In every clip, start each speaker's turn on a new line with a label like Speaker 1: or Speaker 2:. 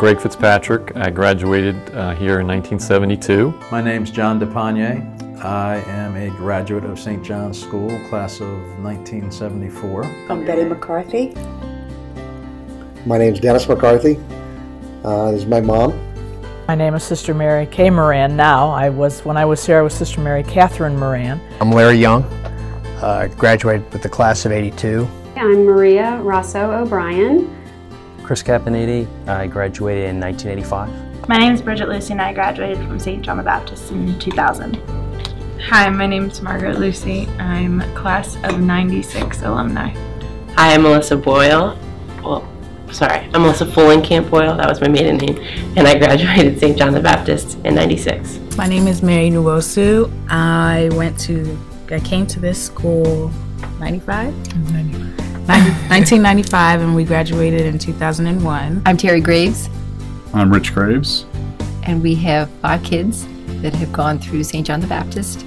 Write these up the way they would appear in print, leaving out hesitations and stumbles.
Speaker 1: Greg Fitzpatrick. I graduated here in 1972.
Speaker 2: My name's John DePagne. I am a graduate of St. John's School, class of 1974.
Speaker 3: I'm Betty McCarthy.
Speaker 4: My name's Dennis McCarthy. This is my mom.
Speaker 5: My name is Sister Mary K. Moran now. When I was here, I was Sister Mary Catherine Moran.
Speaker 6: I'm Larry Young. Graduated with the class of '82.
Speaker 7: I'm Maria Rosso O'Brien.
Speaker 8: Chris Caponiti. I graduated in 1985.
Speaker 9: My name is Bridget, Lucey, and I graduated from St. John the Baptist in 2000.
Speaker 10: Hi, my name is Margaret, Lucey. I'm class of 96 alumni.
Speaker 11: Hi, I'm Melissa Boyle. I'm Melissa Fullenkamp Boyle. That was my maiden name. And I graduated St. John the Baptist in 96.
Speaker 12: My name is Mary Nwosu. I came to this school 1995, and we graduated in 2001.
Speaker 13: I'm Terry Graves.
Speaker 14: I'm Rich Graves.
Speaker 13: And we have 5 kids that have gone through St. John the Baptist.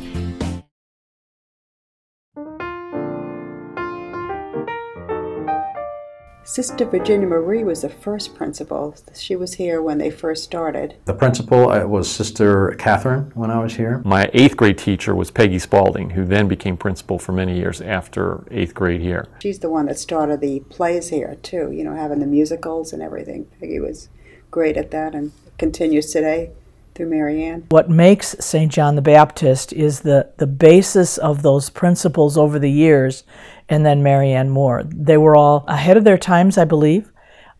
Speaker 3: Sister Virginia Marie was the first principal. She was here when they first started.
Speaker 2: The principal was Sister Catherine when I was here.
Speaker 1: My 8th grade teacher was Peggy Spalding, who then became principal for many years after 8th grade here.
Speaker 3: She's the one that started the plays here too, you know, having the musicals and everything. Peggy was great at that and continues today through Mary Ann.
Speaker 5: What makes St. John the Baptist is the basis of those principals over the years, and then Mary Ann Moore. They were all ahead of their times, I believe.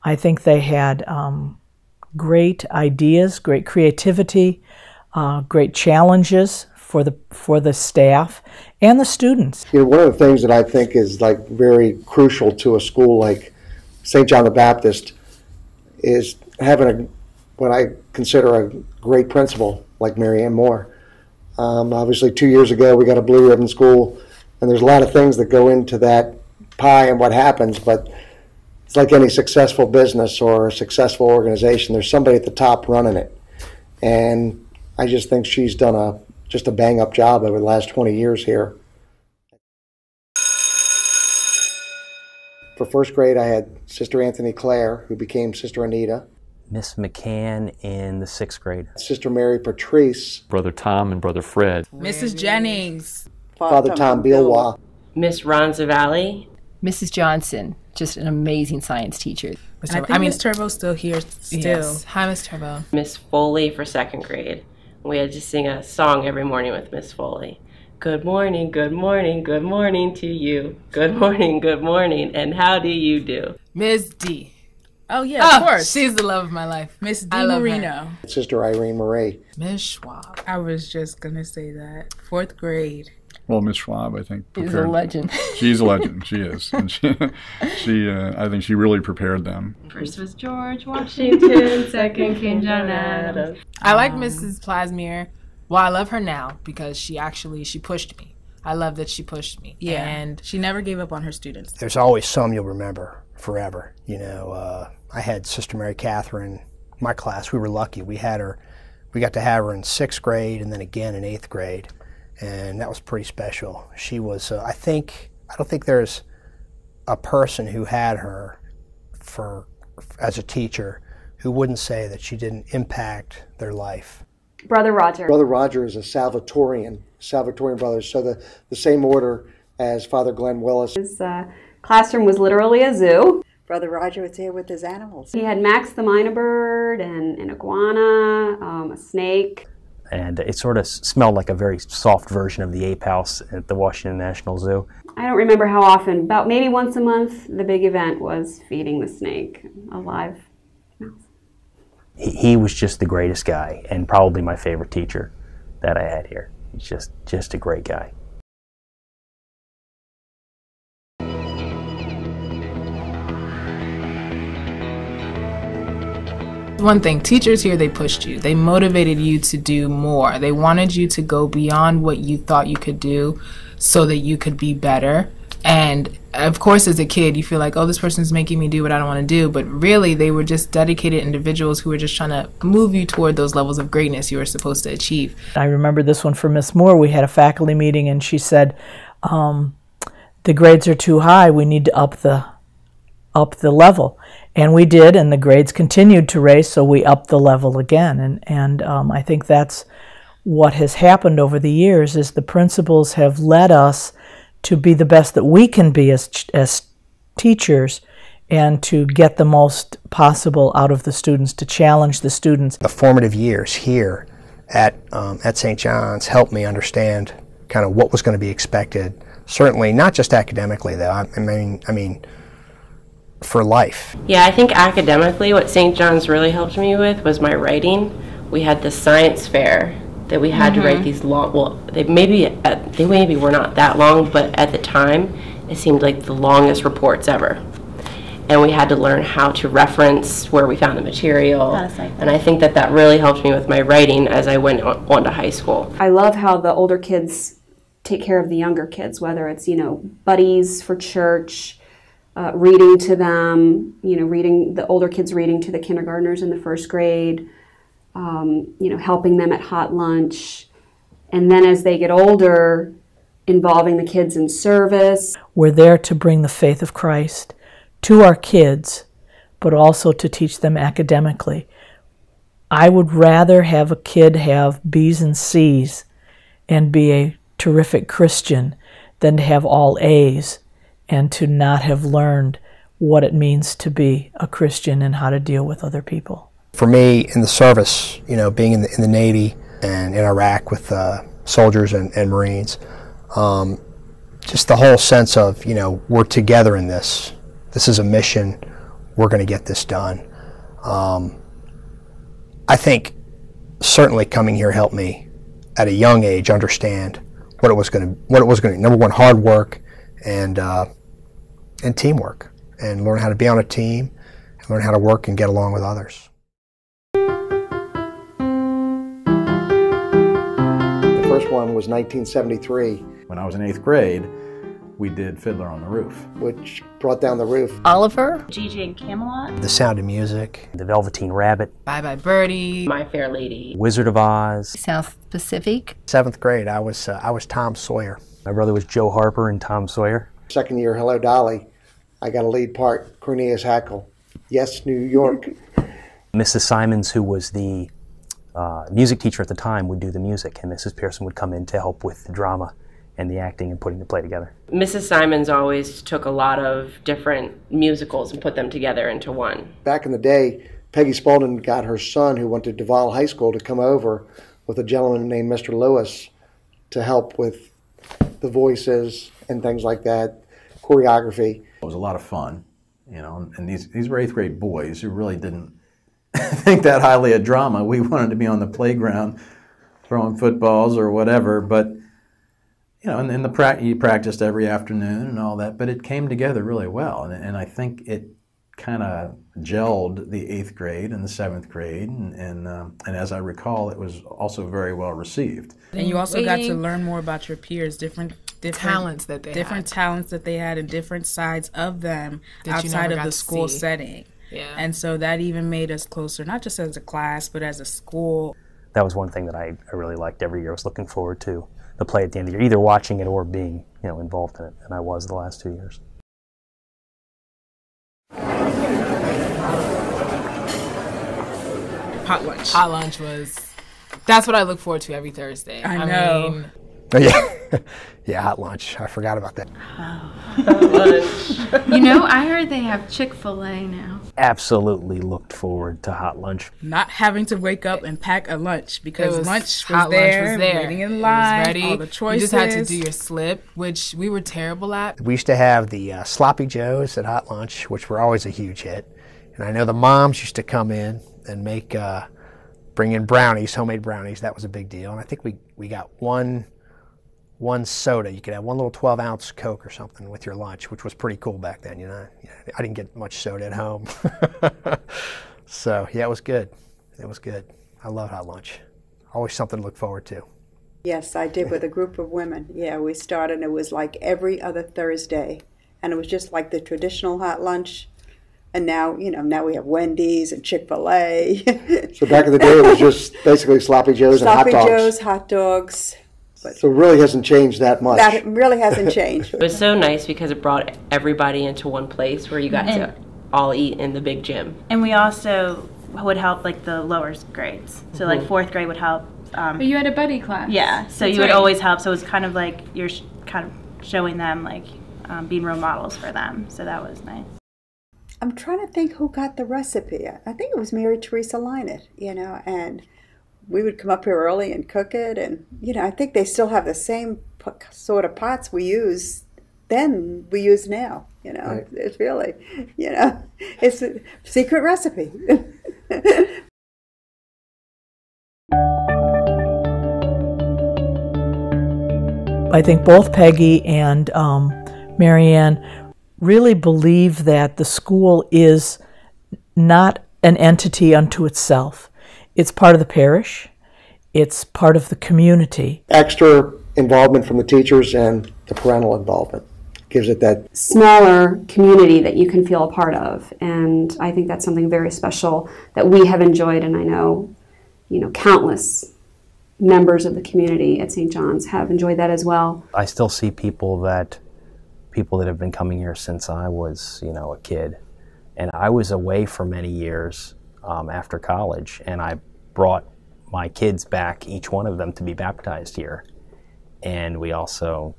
Speaker 5: I think they had great ideas, great creativity, great challenges for the staff and the students.
Speaker 4: You know, one of the things that I think is like very crucial to a school like St. John the Baptist is having what I consider a great principal like Mary Ann Moore. Obviously 2 years ago we got a Blue Ribbon School, and there's a lot of things that go into that pie and what happens, but it's like any successful business or a successful organization. There's somebody at the top running it. And I just think she's done just a bang-up job over the last 20 years here. For first grade, I had Sister Anthony Clare, who became Sister Anita.
Speaker 8: Miss McCann in the 6th grade.
Speaker 4: Sister Mary Patrice.
Speaker 1: Brother Tom and Brother Fred.
Speaker 12: Mrs. Jennings.
Speaker 4: Father Tom Bilwa.
Speaker 11: Miss Ronzavalli.
Speaker 13: Mrs. Johnson, just an amazing science teacher.
Speaker 12: Miss Turbo's still here. Yes. Hi, Miss Turbo.
Speaker 11: Miss Foley for 2nd grade. We had to sing a song every morning with Miss Foley. Good morning, good morning, good morning to you. Good morning, and how do you do?
Speaker 12: Miss D. Oh, yeah, of course. She's the love of my life. Miss D. Marino.
Speaker 4: Sister Irene Marie.
Speaker 12: Miss Schwab. I was just going to say that. 4th grade.
Speaker 14: Well, Miss Schwab, I think,
Speaker 13: is a legend.
Speaker 14: She's a legend. She is. And I think she really prepared them.
Speaker 10: First was George Washington, second King John Adams.
Speaker 12: I like Mrs. Plasmier. Well, I love her now because she pushed me. I love that she pushed me. Yeah. And she never gave up on her students.
Speaker 6: There's always some you'll remember forever. You know, I had Sister Mary Catherine, my class. We were lucky. We got to have her in 6th grade and then again in 8th grade. And that was pretty special. She was, I don't think there's a person who had her as a teacher who wouldn't say that she didn't impact their life.
Speaker 7: Brother Roger.
Speaker 4: Brother Roger is a Salvatorian brother, so the same order as Father Glenn Willis.
Speaker 7: His classroom was literally a zoo.
Speaker 3: Brother Roger was here with his animals.
Speaker 7: He had Max the Minor Bird and an iguana, a snake.
Speaker 8: And it sort of smelled like a very soft version of the ape house at the Washington National Zoo.
Speaker 7: I don't remember how often, about maybe once a month, the big event was feeding the snake a live mouse.
Speaker 8: He was just the greatest guy, and probably my favorite teacher that I had here. He's just a great guy.
Speaker 12: One thing, teachers here, they pushed you. They motivated you to do more. They wanted you to go beyond what you thought you could do so that you could be better. And of course, as a kid, you feel like, oh, this person's making me do what I don't want to do. But really, they were just dedicated individuals who were just trying to move you toward those levels of greatness you were supposed to achieve.
Speaker 5: I remember this one for Miss Moore. We had a faculty meeting, and she said, the grades are too high. We need to up the level. And we did, and the grades continued to raise, so we upped the level again. And I think that's what has happened over the years, is the principals have led us to be the best that we can be as teachers, and to get the most possible out of the students, to challenge the students.
Speaker 6: The formative years here at St. John's helped me understand kind of what was going to be expected. Certainly not just academically, though. I mean, for life.
Speaker 11: Yeah, I think academically what St. John's really helped me with was my writing. We had the science fair that we had to write these long, well, they maybe were not that long, but at the time it seemed like the longest reports ever. And we had to learn how to reference where we found the material. And I think that really helped me with my writing as I went on to high school.
Speaker 7: I love how the older kids take care of the younger kids, whether it's, buddies for church, reading to them, the older kids reading to the kindergartners in the first grade, helping them at hot lunch. And then as they get older, involving the kids in service.
Speaker 5: We're there to bring the faith of Christ to our kids, but also to teach them academically. I would rather have a kid have B's and C's and be a terrific Christian than to have all A's and to not have learned what it means to be a Christian and how to deal with other people.
Speaker 6: For me, in the service, being in the Navy and in Iraq with soldiers and Marines, just the whole sense of, we're together in this. This is a mission. We're going to get this done. I think certainly coming here helped me at a young age understand what it was going to. Number one, hard work and teamwork, and learn how to be on a team, and learn how to work and get along with others.
Speaker 4: The first one was 1973.
Speaker 2: When I was in 8th grade, we did Fiddler on the Roof,
Speaker 4: which brought down the roof.
Speaker 13: Oliver,
Speaker 9: Gigi and Camelot,
Speaker 6: The Sound of Music,
Speaker 8: The Velveteen Rabbit,
Speaker 12: Bye Bye Birdie,
Speaker 11: My Fair Lady,
Speaker 8: Wizard of Oz,
Speaker 13: South Pacific.
Speaker 6: 7th grade, I was Tom Sawyer.
Speaker 8: My brother was Joe Harper and Tom Sawyer.
Speaker 4: Second year, Hello Dolly, I got a lead part, Cornelius Hackle. Yes, New York.
Speaker 8: Mrs. Simons, who was the music teacher at the time, would do the music, and Mrs. Pearson would come in to help with the drama and the acting and putting the play together.
Speaker 11: Mrs. Simons always took a lot of different musicals and put them together into one.
Speaker 4: Back in the day, Peggy Spaulding got her son, who went to Duval High School, to come over with a gentleman named Mr. Lewis to help with the voices and things like that, choreography.
Speaker 2: It was a lot of fun, and these were 8th grade boys who really didn't think that highly of drama. We wanted to be on the playground throwing footballs or whatever, but you practiced every afternoon and all that, but it came together really well, and I think it kind of gelled the 8th grade and the 7th grade, and as I recall, it was also very well received.
Speaker 12: And you also got to learn more about your peers, different talents that they had, and different sides of them outside of the school setting. Yeah. And so that even made us closer, not just as a class, but as a school.
Speaker 8: That was one thing that I really liked every year. I was looking forward to the play at the end of the year, either watching it or being involved in it, and I was the last 2 years.
Speaker 12: Hot lunch. Hot lunch that's what I look forward to every Thursday. I know.
Speaker 6: Yeah, hot lunch. I forgot about that.
Speaker 10: I heard they have Chick-fil-A now.
Speaker 8: Absolutely looked forward to hot lunch.
Speaker 12: Not having to wake up and pack a lunch, because lunch was there, waiting in line, ready. All the choices. You just had to do your slip, which we were terrible at.
Speaker 6: We used to have the Sloppy Joes at hot lunch, which were always a huge hit. And I know the moms used to come in and bring in brownies, homemade brownies. That was a big deal. And I think we got one soda. You could have one little 12-ounce Coke or something with your lunch, which was pretty cool back then. I didn't get much soda at home. So yeah, it was good. It was good. I love hot lunch. Always something to look forward to.
Speaker 3: Yes, I did with a group of women. Yeah, we started, and it was like every other Thursday. And it was just like the traditional hot lunch. And now, now we have Wendy's and Chick-fil-A.
Speaker 4: So back in the day, it was just basically Sloppy Joes and hot dogs.
Speaker 3: Sloppy Joes, hot dogs.
Speaker 4: So it really hasn't changed that much.
Speaker 3: That really hasn't changed.
Speaker 11: It was so nice because it brought everybody into one place where you got to all eat in the big gym.
Speaker 9: And we also would help like the lower grades. So like 4th grade would help.
Speaker 10: But you had a buddy class.
Speaker 9: Yeah, so
Speaker 10: That's
Speaker 9: you would
Speaker 10: right.
Speaker 9: always help. So it was kind of like you're kind of showing them, like being role models for them. So that was nice.
Speaker 3: I'm trying to think who got the recipe. I think it was Mary Teresa Linett, you know, and we would come up here early and cook it. And, you know, I think they still have the same sort of pots we use then we use now, you know.
Speaker 4: Right.
Speaker 3: It's really, you know, it's a secret recipe.
Speaker 5: I think both Peggy and Marianne really believe that the school is not an entity unto itself. It's part of the parish. It's part of the community.
Speaker 4: Extra involvement from the teachers and the parental involvement gives it that
Speaker 7: smaller community that you can feel a part of. And I think that's something very special that we have enjoyed, and I know, you know, countless members of the community at St. John's have enjoyed that as well.
Speaker 8: I still see people that have been coming here since I was, you know, a kid. And I was away for many years after college, and I brought my kids back, each one of them, to be baptized here. And I also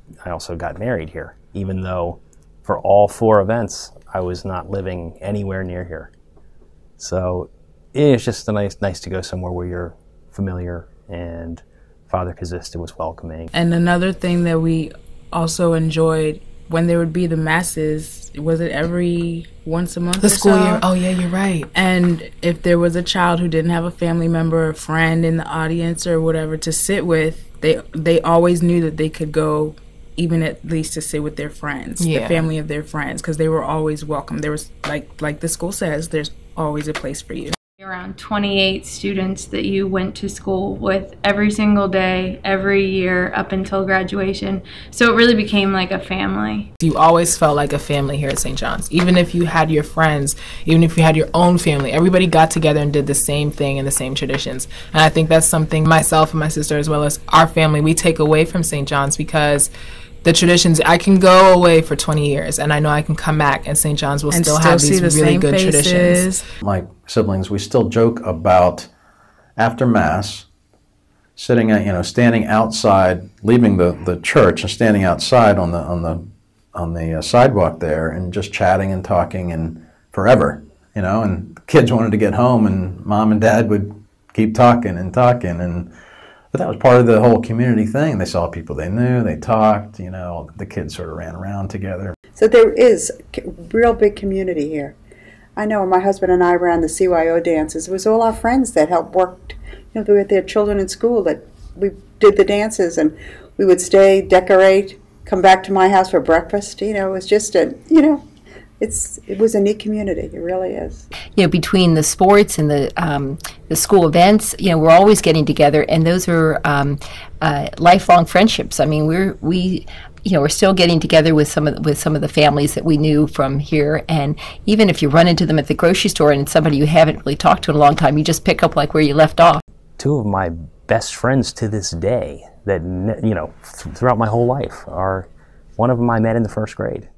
Speaker 8: got married here, even though for all 4 events I was not living anywhere near here. So it's just nice to go somewhere where you're familiar, and Father Kazista was welcoming.
Speaker 12: And another thing that we also enjoyed, when there would be the masses, was it every once a month
Speaker 5: The
Speaker 12: or
Speaker 5: school
Speaker 12: so?
Speaker 5: year. Oh, yeah, you're right.
Speaker 12: And if there was a child who didn't have a family member or a friend in the audience or whatever to sit with, they always knew that they could go, even at least to sit with their friends, the family of their friends, because they were always welcome. There was, like the school says, there's always a place for you.
Speaker 10: Around 28 students that you went to school with every single day, every year up until graduation. So it really became like a family.
Speaker 12: You always felt like a family here at St. John's. Even if you had your friends, even if you had your own family, everybody got together and did the same thing and the same traditions. And I think that's something myself and my sister, as well as our family, we take away from St. John's, because the traditions, I can go away for 20 years and I know I can come back and St. John's will still have these really good traditions.
Speaker 2: My siblings, we still joke about after Mass, sitting at, you know, standing outside, leaving the church and standing outside on the sidewalk there and just chatting and talking and forever, you know, and kids wanted to get home and Mom and Dad would keep talking and talking, but that was part of the whole community thing. They saw people they knew, they talked, you know, the kids sort of ran around together.
Speaker 3: So there is a real big community here. I know when my husband and I ran the CYO dances, it was all our friends that helped work, you know, with their children in school, that we did the dances, and we would stay, decorate, come back to my house for breakfast. You know, it was just you know, it was a neat community. It really is.
Speaker 13: You know, between the sports and the school events, you know, we're always getting together, and those are lifelong friendships. I mean, we're still getting together with some of the families that we knew from here, and even if you run into them at the grocery store and it's somebody you haven't really talked to in a long time, you just pick up like where you left off.
Speaker 8: 2 of my best friends to this day, that, you know, throughout my whole life, are one of them I met in the 1st grade.